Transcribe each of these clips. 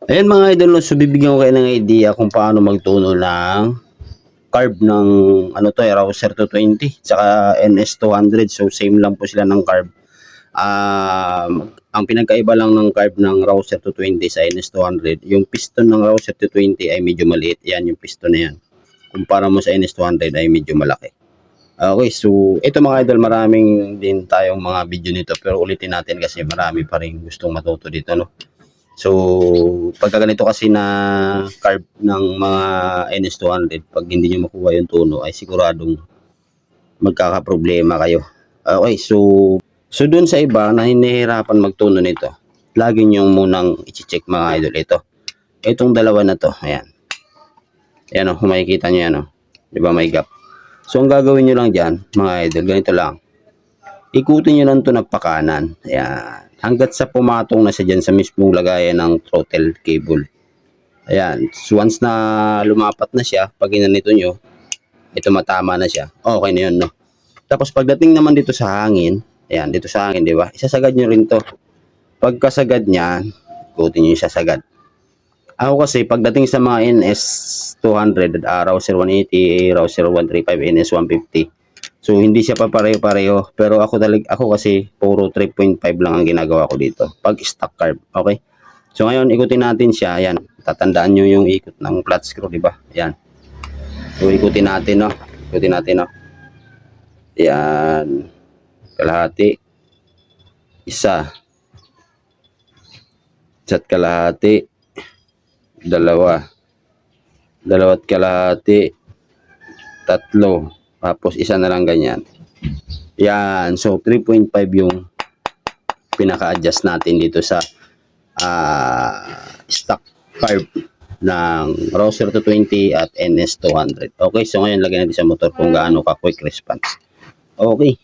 Ayan mga idol, no, so bibigyan ko kayo ng idea kung paano magtuno ng carb ng ano to, Rouser 220 tsaka NS200. So same lang po sila ng carb. Ang pinagkaiba lang ng carb ng Rouser 220 sa NS200, yung piston ng Rouser 220 ay medyo maliit. Yan yung piston na yan. Kumpara mo sa NS200 ay medyo malaki. Okay, so ito mga idol, maraming din tayong mga video nito pero ulitin natin kasi marami pa rin gustong matuto dito, no? So, pagka ganito kasi na carb ng mga NS200, pag hindi nyo makuha yung tono, ay siguradong magkakaproblema kayo. Okay, so dun sa iba na hinihirapan magtuno nito, lagi nyo munang i-check mga idol ito. Itong dalawa na to, ayan. Ayan o, makikita nyo yan o. Diba may gap? So, ang gagawin nyo lang dyan, mga idol, ganito lang. Ikutin nyo lang ito nagpakanan. Ayan. Hanggat sa pumatong na siya dyan sa mismong lagayan ng throttle cable. Ayan. So, once na lumapat na siya, pag inanito nyo, ito matama na siya. Okay na yun, no? Tapos, pagdating naman dito sa hangin, ayan, dito sa hangin, di ba? Isasagad nyo rin to. Pagkasagad niya, ikutin nyo yung isasagad. Ako kasi, pagdating sa mga NS200, Rouser 180, Rouser 135, NS150, so hindi siya pa pareho-pareho, pero ako kasi puro 3.5 lang ang ginagawa ko dito pag stock carb. Okay, so ngayon ikutin natin siya. Ayan, tatandaan nyo yung ikot ng flat screw, di ba? Ayan, so ikutin natin, no? Ikutin natin, no? Ayan, kalahati, isa't kalahati, dalawat kalahati, tatlo, tapos isa na lang ganyan. Yan, so 3.5 yung pinaka-adjust natin dito sa stock carb ng Rouser 220 at NS200. Okay, so ngayon lagyan natin sa motor kung gaano ka quick response. Okay.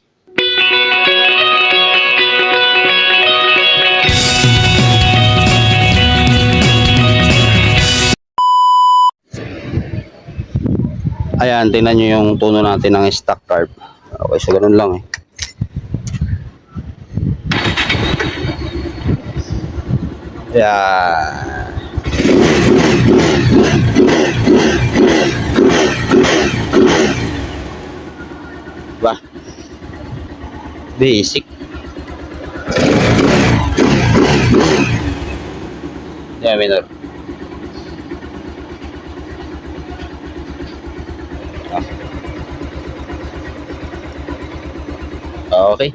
Ayan, tingnan nyo yung tuno natin ng stock carb. Okay, so ganun lang eh. Ayan. Ba? Basic. Ayan, minor. Okay.